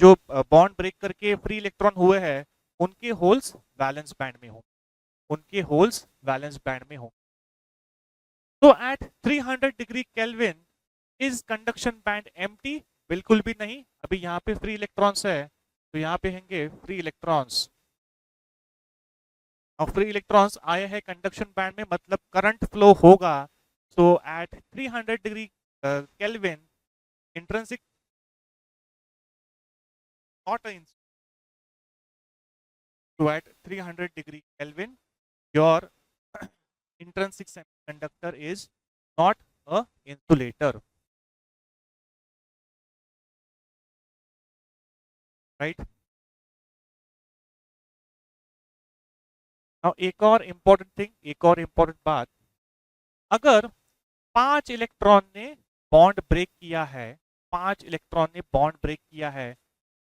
Speaker 1: जो बॉन्ड ब्रेक करके फ्री इलेक्ट्रॉन हुए हैं, उनके होल्स वैलेंस बैंड में होंगे, उनके होल्स वैलेंस बैंड में होंगे। तो at 300 degree kelvin is conduction band empty? बिल्कुल भी नहीं, अभी यहाँ पे फ्री इलेक्ट्रॉन्स है, तो यहाँ पे होंगे फ्री इलेक्ट्रॉन्स। और फ्री इलेक्ट्रॉन्स आए हैं कंडक्शन बैंड में, मतलब करंट फ्लो होगा। So at 300 degree kelvin intrinsic, not in, so at 300 degree Kelvin your intrinsic semiconductor is not a insulator, right? Now एक और important thing, एक और important बात, अगर 5 इलेक्ट्रॉन ने बॉन्ड ब्रेक किया है, 5 इलेक्ट्रॉन ने बॉन्ड ब्रेक किया है,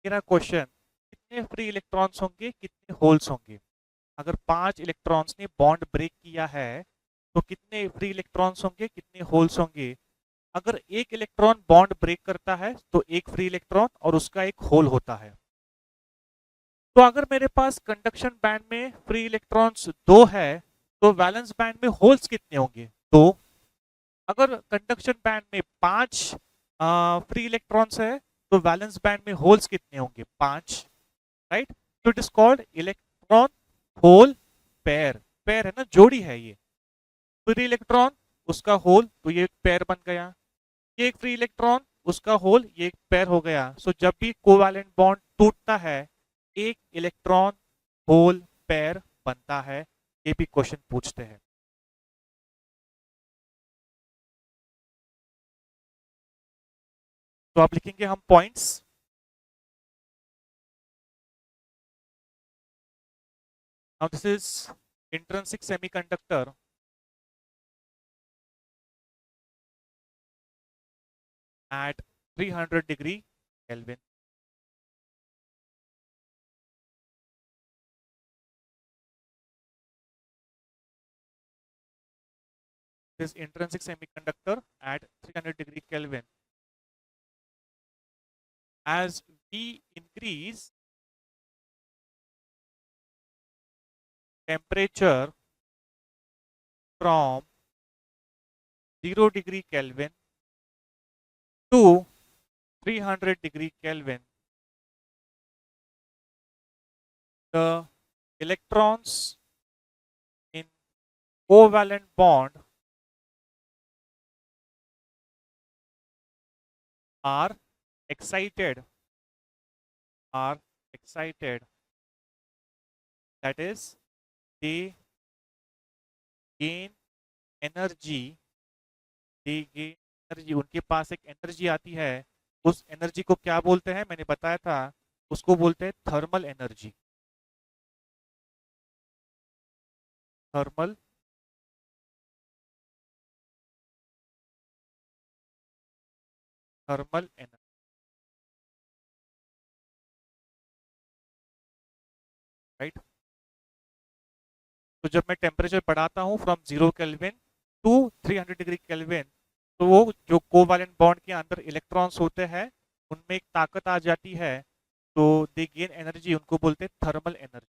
Speaker 1: मेरा क्वेश्चन, कितने फ्री इलेक्ट्रॉन्स होंगे, कितने होल्स होंगे? अगर 5 इलेक्ट्रॉन्स ने बॉन्ड ब्रेक किया है, तो कितने फ्री इलेक्ट्रॉन्स होंगे, कितने होल्स होंगे? अगर एक इलेक्ट्रॉन बॉन्ड ब्रेक करता है तो एक फ्री इलेक्ट्रॉन और उसका एक होल होता है। तो अगर मेरे पास कंडक्शन बैंड में फ्री इलेक्ट्रॉन्स 2 है, तो वैलेंस बैंड में होल्स कितने होंगे? 2। अगर कंडक्शन बैंड में 5 फ्री इलेक्ट्रॉन्स है, तो वैलेंस बैंड में होल्स कितने होंगे? 5, राइट? तो it is called electron hole pair, pair है ना, जोड़ी है ये, फ्री इलेक्ट्रॉन उसका होल, तो ये पेयर बन गया, ये एक फ्री इलेक्ट्रॉन उसका होल, ये एक पेयर हो गया। सो जब भी कोवैलेंट बॉन्ड टूटता है, एक इलेक्ट्रॉन होल पेयर बनता है, ये भी क्वेश्चन पूछते हैं। तो आप लिखेंगे हम points, now this is intrinsic semiconductor at 300 degree Kelvin. This intrinsic semiconductor at 300 degree Kelvin. As we increase temperature from 0 degree Kelvin to 300 degree Kelvin, the electrons in covalent bond are excited, are excited. That is, they gain energy, they gain energy, उनके पास एक energy आती है। उस energy को क्या बोलते हैं, मैंने बताया था, उसको बोलते हैं thermal energy. Thermal thermal energy, right. तो जब मैं टेम्परेचर बढ़ाता हूँ from 0 kelvin to 300 degree kelvin, तो वो जो कोवैलेंट बॉन्ड के अंदर इलेक्ट्रॉन्स होते हैं उनमें एक ताकत आ जाती है, तो दे गेन एनर्जी, उनको बोलते हैं thermal energy.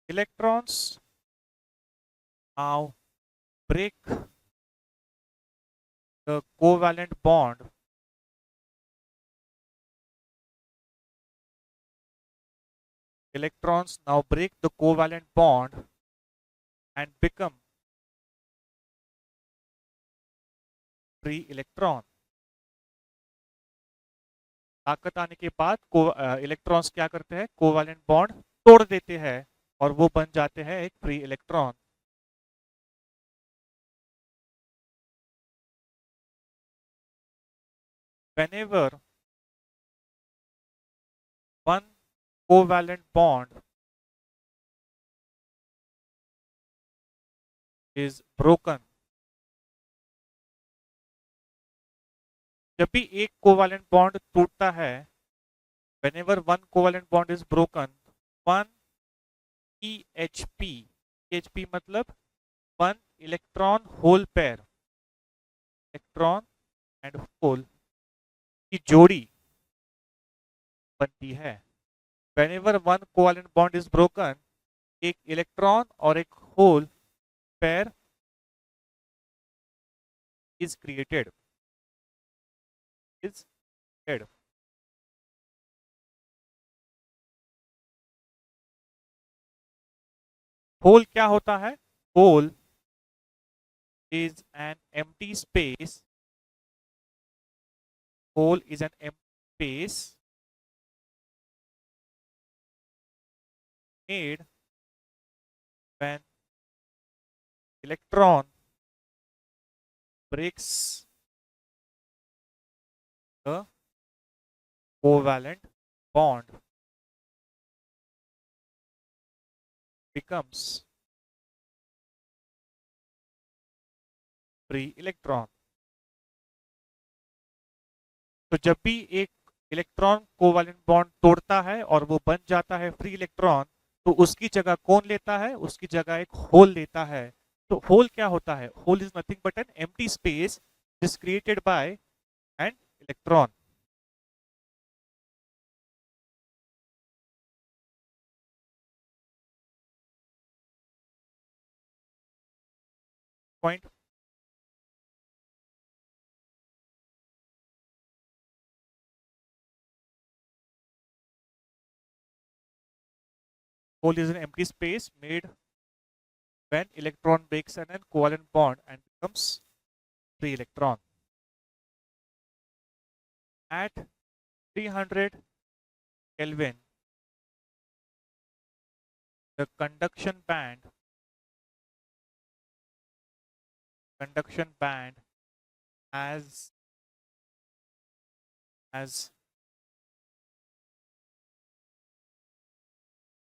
Speaker 1: Electrons now break the covalent bond, electrons now break the covalent bond and become free electron। ताकत आने के बाद इलेक्ट्रॉन्स क्या करते हैं, कोवैलेंट बॉन्ड तोड़ देते हैं और वो बन जाते हैं एक free electron. whenever one covalent bond is broken, जब भी एक कोवैलेंट बॉन्ड टूटता है, whenever one covalent bond is broken, one EHP, EHP मतलब one electron hole pair, electron and hole की जोड़ी बनती है। whenever one covalent bond is broken, एक इलेक्ट्रॉन और एक hole pair is created, is created। Hole क्या होता है, hole is an empty space, hole is an empty space made when electron breaks the covalent bond, becomes free electron। तो जब भी एक इलेक्ट्रॉन कोवैलेंट बॉन्ड तोड़ता है और वो बन जाता है फ्री इलेक्ट्रॉन, तो उसकी जगह कौन लेता है, उसकी जगह एक होल लेता है। तो होल क्या होता है, hole is nothing but an empty space is created by an electron. Point. hole is an empty space made when electron breaks an covalent bond and becomes free electron। At 300 Kelvin, the conduction band has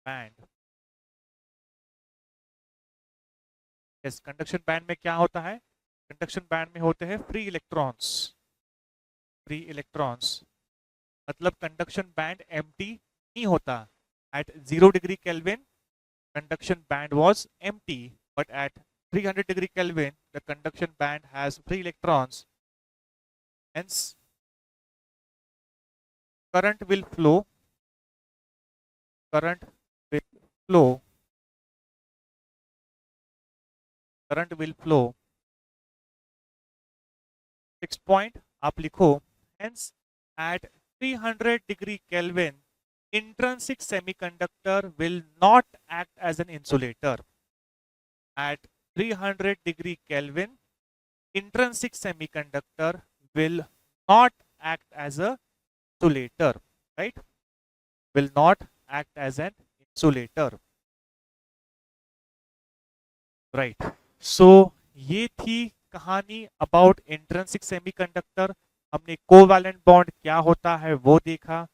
Speaker 1: band। Yes, conduction band में क्या होता है, conduction band में होते हैं free electrons, free electrons. मतलब conduction band empty नहीं होता। At 0 degree kelvin conduction band was empty, but at 300 degree Kelvin the conduction band has free electrons, hence current will flow, current will flow, current will flow next point आप लिखो, hence at 300 degree kelvin intrinsic semiconductor will not act as an insulator. At 300 degree Kelvin, intrinsic semiconductor will not act as a insulator, right? Will not act as an insulator, right? So ये थी कहानी about intrinsic semiconductor. हमने covalent bond क्या होता है वो देखा,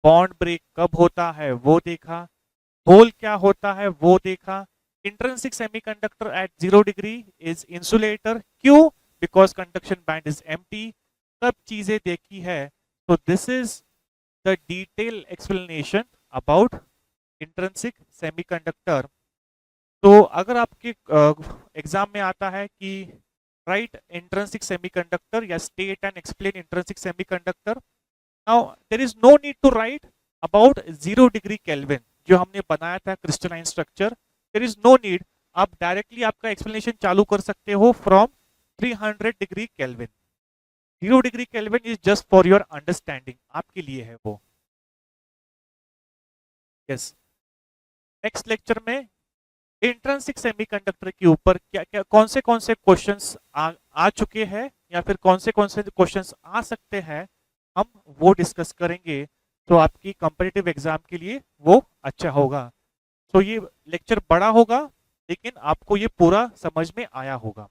Speaker 1: bond break कब होता है वो देखा, होल क्या होता है वो देखा। Intrinsic semiconductor at 0 degree is insulator, क्यों? Because conduction band is empty. सब चीजें देखी है। तो this is the detail explanation about intrinsic semiconductor. तो अगर आपके एग्जाम में आता है कि राइट इंट्रिंसिक सेमीकंडक्टर या state and explain intrinsic semiconductor, now there is no need to write about 0 degree Kelvin जो हमने बनाया था crystalline structure. There is no need, आप डायरेक्टली आपका एक्सप्लेनेशन चालू कर सकते हो from 300 degree kelvin. 0 degree kelvin is just for your understanding, आपके लिए है वो। यस, नेक्स्ट लेक्चर में इंट्रिंसिक सेमीकंडक्टर के ऊपर क्या क्या कौन से क्वेश्चंस आ चुके हैं या फिर कौन से क्वेश्चंस आ सकते हैं, हम वो डिस्कस करेंगे। तो आपकी कॉम्पिटिटिव एग्जाम के लिए वो अच्छा होगा। तो ये लेक्चर बड़ा होगा लेकिन आपको ये पूरा समझ में आया होगा,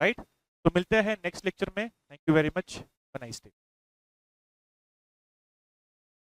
Speaker 1: राइट? तो मिलते हैं नेक्स्ट लेक्चर में। Thank you very much, nice day.